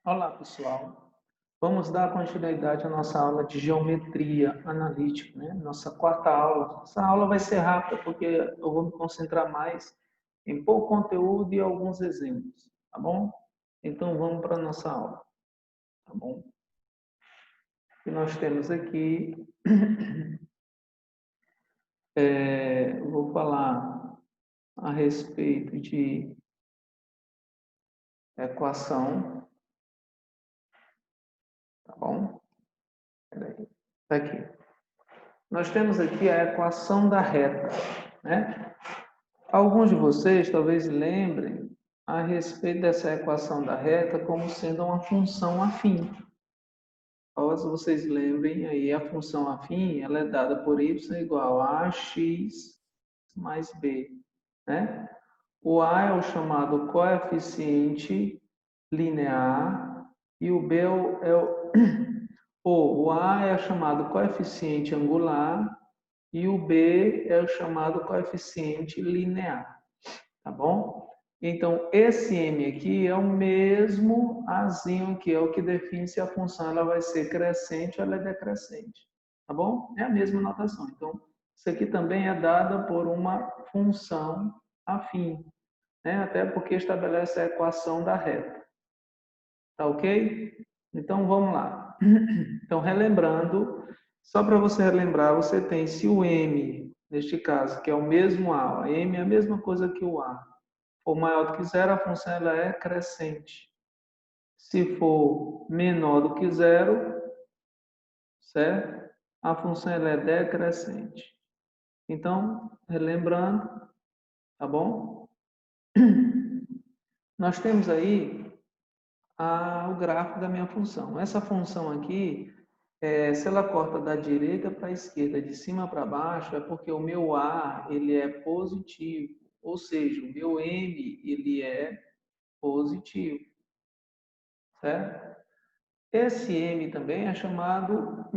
Olá, pessoal. Vamos dar continuidade à nossa aula de geometria analítica, né? Nossa quarta aula. Essa aula vai ser rápida porque eu vou me concentrar mais em pouco conteúdo e alguns exemplos, tá bom? Então vamos para a nossa aula, tá bom? O que nós temos aqui, eu vou falar a respeito de equação, tá bom? Peraí. Tá aqui. Nós temos aqui a equação da reta, né? Alguns de vocês talvez lembrem a respeito dessa equação da reta como sendo uma função afim. Caso vocês lembrem, aí a função afim ela é dada por y igual a x mais b, né? O a é o chamado coeficiente linear e o b o a é o chamado coeficiente angular e o b é o chamado coeficiente linear. Tá bom? Então, esse m aqui é o mesmo azinho que é o que define se a função ela vai ser crescente ou ela é decrescente. Tá bom? É a mesma notação. Então, isso aqui também é dada por uma função afim, né? Até porque estabelece a equação da reta. Tá ok? Então, vamos lá. Então, relembrando, só para você relembrar, você tem se o m, neste caso, que é o mesmo a m é a mesma coisa que o a, for maior do que zero, a função ela é crescente. Se for menor do que zero, certo? A função ela é decrescente. Então, relembrando, tá bom? Nós temos aí o gráfico da minha função. Essa função aqui, se ela corta da direita para a esquerda, de cima para baixo, é porque o meu A ele é positivo, ou seja, o meu M ele é positivo, certo? Esse m também é chamado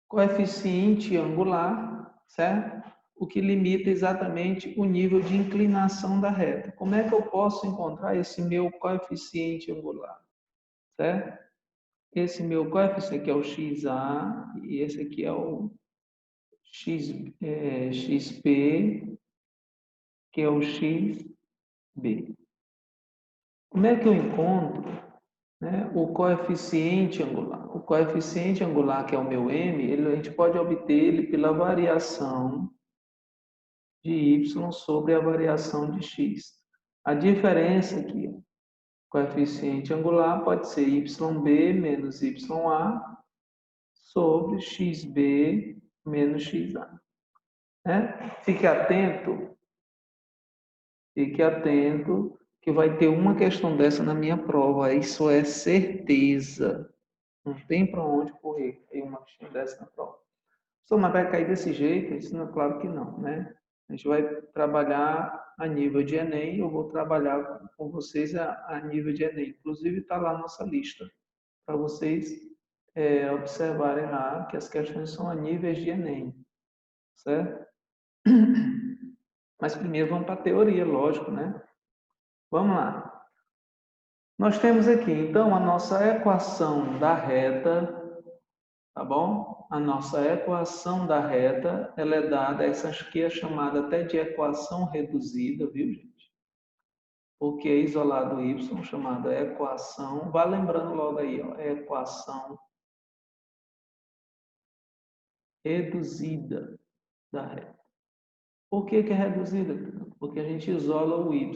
coeficiente angular, certo? O que limita exatamente o nível de inclinação da reta. Como é que eu posso encontrar esse meu coeficiente angular, certo? Esse meu coeficiente aqui é o xa e esse aqui é o xp, que é o xb. Como é que eu encontro, né, o coeficiente angular? O coeficiente angular, que é o meu m, a gente pode obter ele pela variação de y sobre a variação de x. A diferença aqui, o coeficiente angular pode ser yb menos ya sobre xb menos xa. Né? Fique atento que vai ter uma questão dessa na minha prova. Isso é certeza. Não tem para onde correr. Tem uma questão dessa na prova. Só mas vai cair desse jeito? Isso não, claro que não, né? A gente vai trabalhar a nível de Enem. Eu vou trabalhar com vocês a nível de Enem. Inclusive está lá a nossa lista para vocês observarem lá que as questões são a níveis de Enem, certo? Mas primeiro vamos para a teoria, lógico, né? Vamos lá. Nós temos aqui, então, a nossa equação da reta, tá bom? A nossa equação da reta, ela é dada, essa aqui é chamada até de equação reduzida, viu, gente? Porque é isolado y, chamada equação, vá lembrando logo aí, ó, equação reduzida da reta. Por que que é reduzida? Porque a gente isola o y.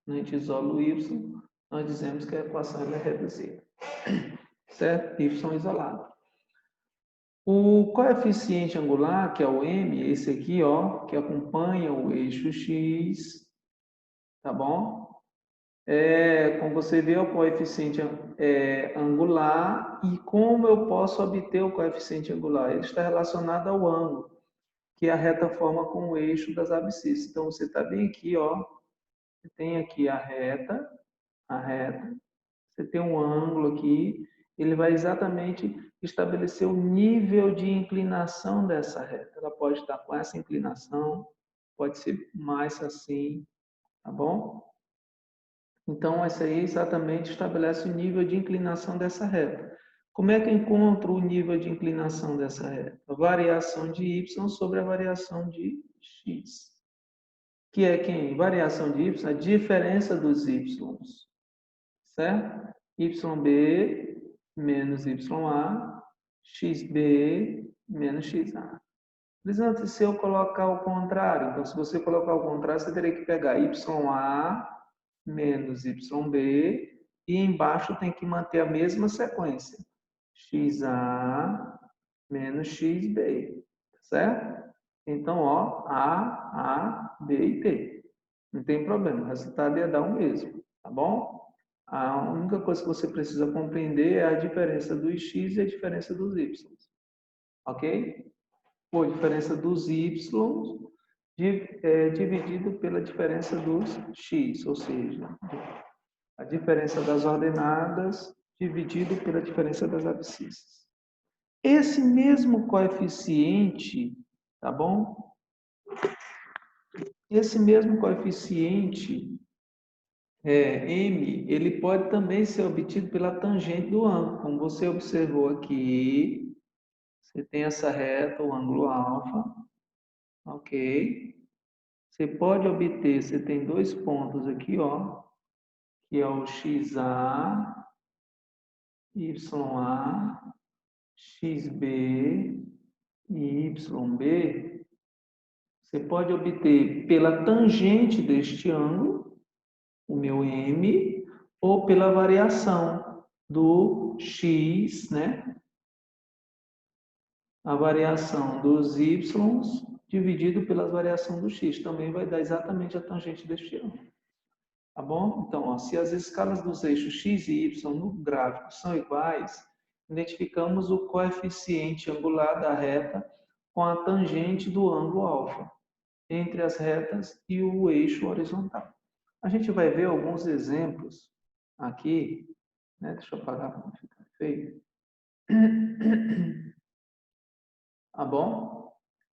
Quando a gente isola o y, nós dizemos que a equação é reduzida. Certo? Y isolado. O coeficiente angular, que é o m, esse aqui, ó, que acompanha o eixo x, tá bom? Como você vê, é o coeficiente angular. E como eu posso obter o coeficiente angular? Ele está relacionado ao ângulo que a reta forma com o eixo das abscissas. Então, você está bem aqui, ó. Você tem aqui a reta, você tem um ângulo aqui, ele vai exatamente estabelecer o nível de inclinação dessa reta. Ela pode estar com essa inclinação, pode ser mais assim, tá bom? Então, essa aí exatamente estabelece o nível de inclinação dessa reta. Como é que eu encontro o nível de inclinação dessa reta? A variação de y sobre a variação de x. Que é quem? Variação de y, a diferença dos y. Certo? YB menos YA, XB menos XA. Portanto, se eu colocar o contrário, então se você colocar o contrário, você teria que pegar YA menos YB e embaixo tem que manter a mesma sequência. XA menos XB, certo? Então, ó, A, B e T. Não tem problema, o resultado ia dar o mesmo, tá bom? A única coisa que você precisa compreender é a diferença dos x e a diferença dos y, ok? Por diferença dos y dividido pela diferença dos x, ou seja, a diferença das ordenadas dividido pela diferença das abscissas. Esse mesmo coeficiente, tá bom? Esse mesmo coeficiente M, ele pode também ser obtido pela tangente do ângulo. Como você observou aqui, você tem essa reta, o ângulo alfa, ok? Você pode obter, você tem dois pontos aqui, ó, que é o XA, YA, XB e YB. Você pode obter pela tangente deste ângulo, o meu M, ou pela variação do X, né? A variação dos Y dividido pela variação do X. Também vai dar exatamente a tangente deste ângulo. Tá bom? Então, ó, se as escalas dos eixos X e Y no gráfico são iguais, identificamos o coeficiente angular da reta com a tangente do ângulo alfa entre as retas e o eixo horizontal. A gente vai ver alguns exemplos aqui, né? Deixa eu apagar para não ficar feio. Tá bom?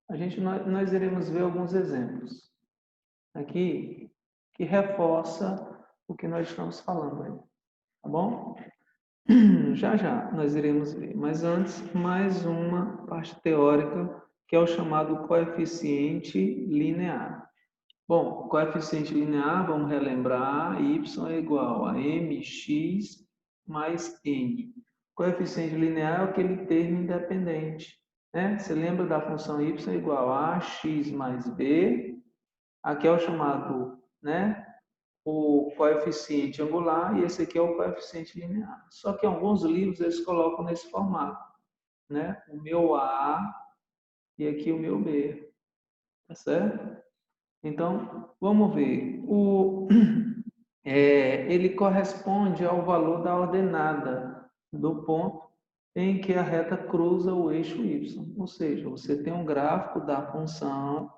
Nós iremos ver alguns exemplos aqui que reforça o que nós estamos falando aí. Tá bom? Já já nós iremos ver. Mas antes, mais uma parte teórica, que é o chamado coeficiente linear. Bom, coeficiente linear, vamos relembrar, y é igual a mx mais n. Coeficiente linear é aquele termo independente. Né? Você lembra da função y é igual a x mais b, aqui é o chamado, né, o coeficiente angular, e esse aqui é o coeficiente linear. Só que em alguns livros eles colocam nesse formato, né? O meu a e aqui o meu b, tá certo? Então, vamos ver. Ele corresponde ao valor da ordenada do ponto em que a reta cruza o eixo y. Ou seja, você tem um gráfico da função.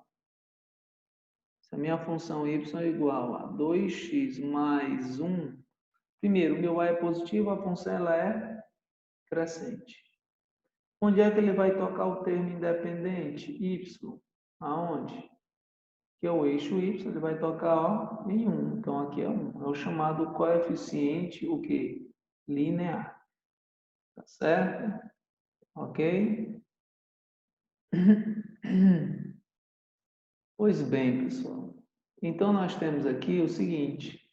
Se a minha função y é igual a 2x mais 1, primeiro, o meu a é positivo, a função ela é crescente. Onde é que ele vai tocar o termo independente? Y. Aonde? Que é o eixo y, ele vai tocar ó, em 1. Então, aqui é 1. É o chamado coeficiente, o quê? Linear. Tá certo? Ok? Pois bem, pessoal. Então, nós temos aqui o seguinte.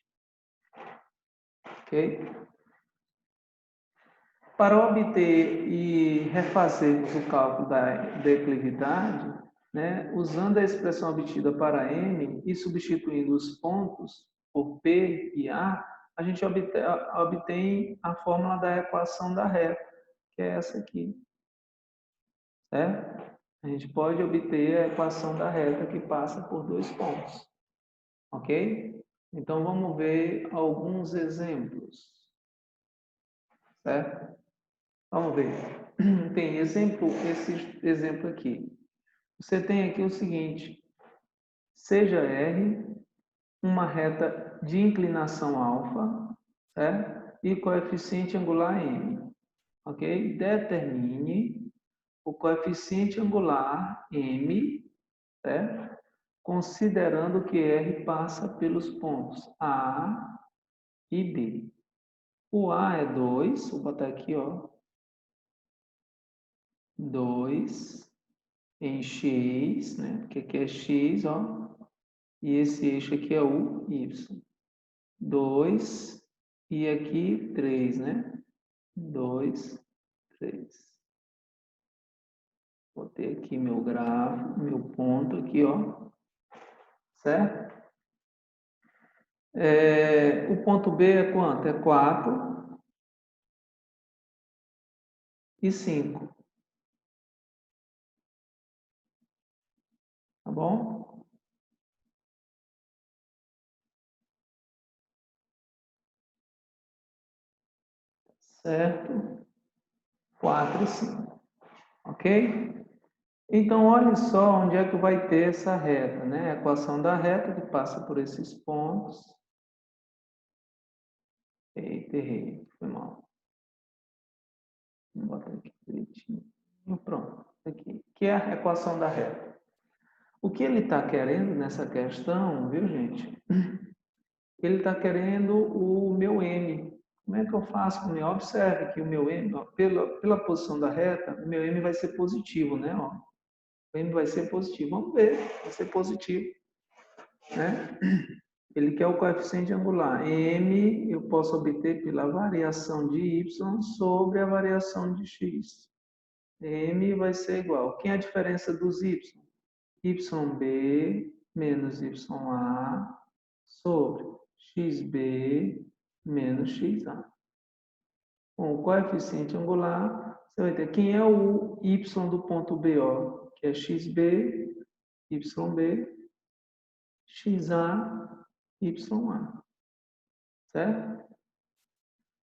Ok? Para obter e refazermos o cálculo da declividade, né, usando a expressão obtida para M e substituindo os pontos por P e a gente obtém a fórmula da equação da reta, que é essa aqui. Certo? A gente pode obter a equação da reta que passa por dois pontos. Ok? Então, vamos ver alguns exemplos. Certo? Vamos ver. Tem exemplo, esse exemplo aqui. Você tem aqui o seguinte: seja R uma reta de inclinação alfa, certo? E coeficiente angular M, ok? Determine o coeficiente angular M, certo? Considerando que R passa pelos pontos A, e B. O A é 2, vou botar aqui, ó. 2 em X, né? Porque aqui é X, ó. E esse eixo aqui é o Y. 2 e aqui 3, né? 2, 3. Botei aqui meu gráfico, meu ponto aqui, ó. Certo? O ponto B é quanto? É 4 e 5. Tá bom? Certo? 4 e 5. Ok? Então, olhe só onde é que vai ter essa reta, né? A equação da reta que passa por esses pontos. Eita, errei. Foi mal. Vou botar aqui direitinho. Pronto. Aqui. Que é a equação da reta. O que ele está querendo nessa questão, viu, gente? Ele está querendo o meu M. Como é que eu faço com o meu? Observe que o meu M, ó, pela posição da reta, o meu M vai ser positivo, né? Ó. O M vai ser positivo. Vamos ver, vai ser positivo. Né? Ele quer o coeficiente angular. M eu posso obter pela variação de Y sobre a variação de X. M vai ser igual. Quem é a diferença dos Y? YB menos YA sobre XB menos XA. Com o coeficiente angular, você vai ter quem é o Y do ponto B, ó, que é XB, YB, XA, YA. Certo?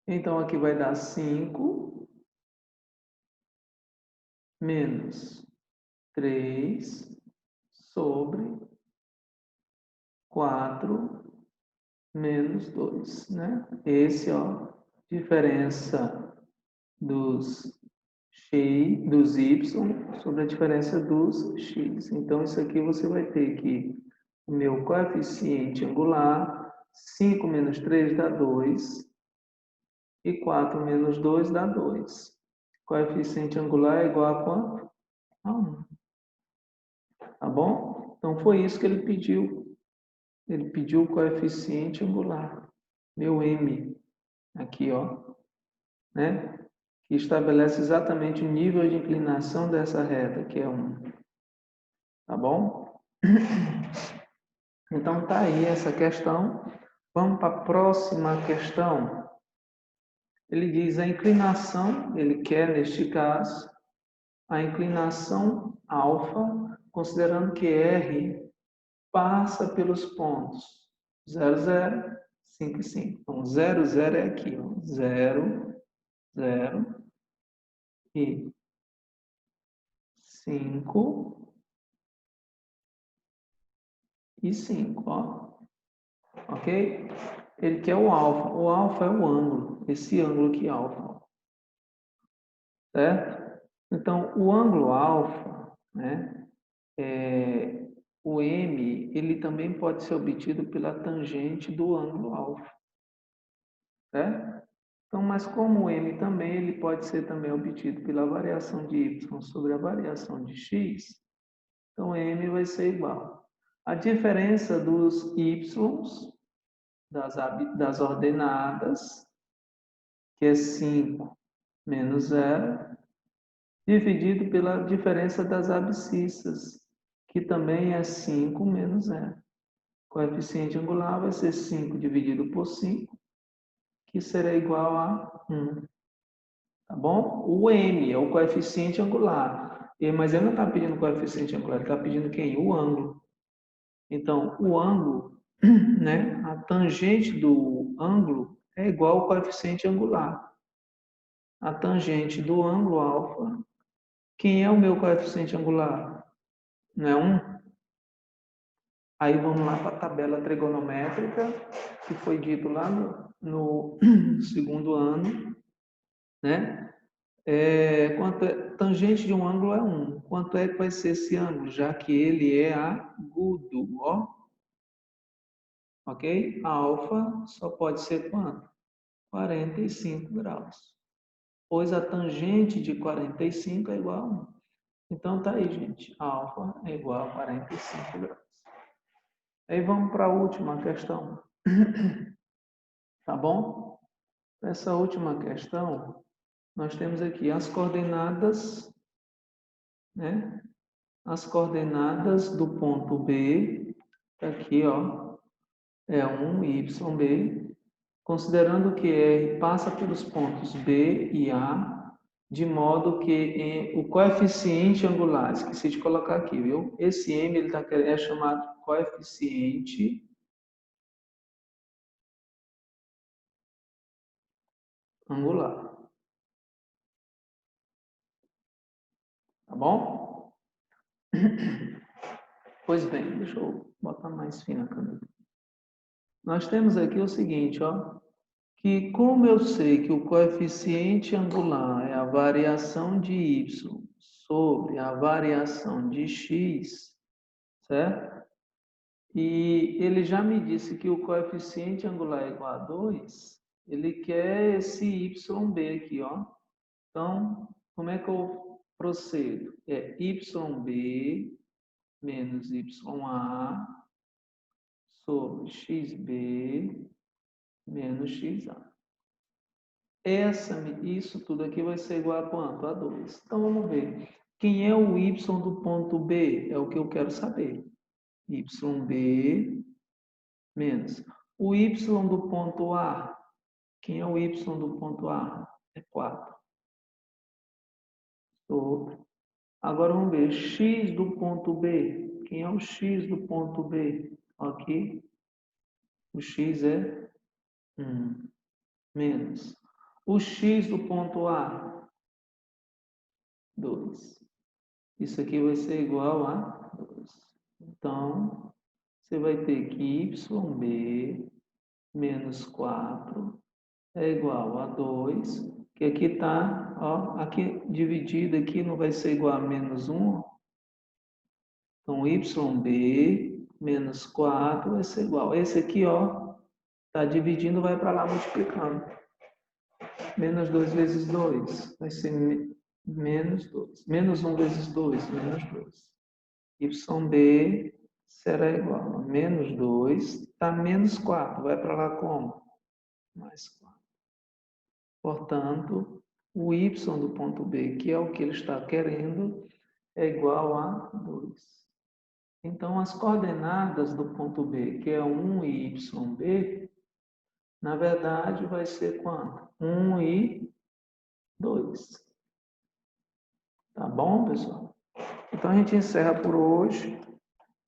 Então, aqui vai dar 5 menos 3 sobre 4 menos 2, né? Esse, ó, diferença dos x, dos y sobre a diferença dos x. Então, isso aqui você vai ter que o meu coeficiente angular, 5 menos 3 dá 2, e 4 menos 2 dá 2. Coeficiente angular é igual a quanto? A 1. Tá bom? Então, foi isso que ele pediu. Ele pediu o coeficiente angular. Meu M, aqui, ó. Né? Que estabelece exatamente o nível de inclinação dessa reta, que é 1. Tá bom? Então, tá aí essa questão. Vamos para a próxima questão. Ele diz a inclinação, ele quer, neste caso, a inclinação alfa, considerando que R passa pelos pontos 0, 0, 5 e 5. Então, 0, 0 é aqui, ó. 0, 0 e 5 e 5, ó. Ok? Ele quer o alfa. O alfa é o ângulo, esse ângulo aqui, alfa. Certo? Então, o ângulo alfa, né? O M, ele também pode ser obtido pela tangente do ângulo alfa. Certo? Então, mas como o M também, ele pode ser também obtido pela variação de Y sobre a variação de X, então M vai ser igual. A diferença dos Y, das ordenadas, que é 5 menos 0, dividido pela diferença das abscissas, que também é 5 menos 0. O coeficiente angular vai ser 5 dividido por 5, que será igual a 1. Tá bom? O M é o coeficiente angular. Mas ele não está pedindo coeficiente angular, ele está pedindo quem? O ângulo. Então, o ângulo, né? A tangente do ângulo é igual ao coeficiente angular. A tangente do ângulo alfa. Quem é o meu coeficiente angular? Não é 1? Aí vamos lá para a tabela trigonométrica, que foi dito lá no segundo ano, né? Tangente de um ângulo é 1. Quanto é que vai ser esse ângulo? Já que ele é agudo, ó. ok? Alfa só pode ser quanto? 45 graus. Pois a tangente de 45 é igual a 1. Então, tá aí, gente. Alfa é igual a 45 graus. Aí vamos para a última questão. Tá bom? Essa última questão, nós temos aqui as coordenadas, né? As coordenadas do ponto B, aqui, ó, é 1, Y, B, considerando que R passa pelos pontos B e A, de modo que o coeficiente angular, esqueci de colocar aqui, viu? Esse M ele é chamado coeficiente angular. Tá bom? Pois bem, deixa eu botar mais fina a caneta. Nós temos aqui o seguinte, ó, que como eu sei que o coeficiente angular é a variação de y sobre a variação de x, certo? E ele já me disse que o coeficiente angular é igual a 2, ele quer esse YB aqui, ó. Então, como é que eu procedo? É YB menos YA sobre XB menos XA. Isso tudo aqui vai ser igual a quanto? A 2. Então, vamos ver. Quem é o Y do ponto B? É o que eu quero saber. YB menos. O Y do ponto A. Quem é o Y do ponto A? É 4. Agora vamos ver. X do ponto B. Quem é o X do ponto B? Aqui. O X é 1. Menos. O X do ponto A? 2. Isso aqui vai ser igual a 2. Então, você vai ter que YB menos 4 é igual a 2, que aqui está, ó, aqui dividido aqui não vai ser igual a menos 1. Então, YB menos 4 vai ser igual. Esse aqui, ó, está dividindo, vai para lá multiplicando. Menos 2 vezes 2 vai ser menos 2. Menos 1 vezes 2, menos 2. YB será igual a menos 2, está menos 4, vai para lá como? Mais 4. Portanto, o y do ponto B, que é o que ele está querendo, é igual a 2. Então, as coordenadas do ponto B, que é 1 e YB, na verdade, vai ser quanto? 1 e 2. Tá bom, pessoal? Então, a gente encerra por hoje,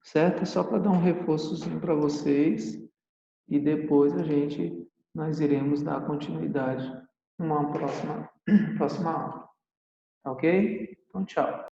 certo? Só para dar um reforçozinho para vocês. E depois nós iremos dar continuidade numa próxima aula. Ok? Então, tchau.